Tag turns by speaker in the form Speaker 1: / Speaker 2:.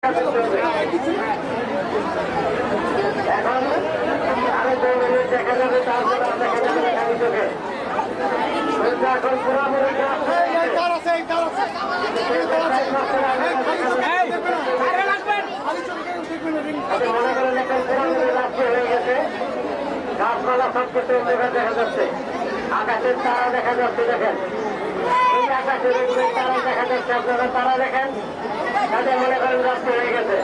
Speaker 1: এখন আরো দেখা যাবে, তারপরে দেখা যাবে খালি চোখে। এখন পুরাপুরি মনে করেন এখন পুরাপুরি রাত্রি হয়ে গেছে। গাছপালা সব কিছু দেখা যাচ্ছে, আকাশের তারা দেখা যাচ্ছে। দেখেন এই আকাশের তারা দেখা যাচ্ছে, আপনারা তারা দেখেন, তাতে মনে করেন রাত্রি হয়ে গেছে।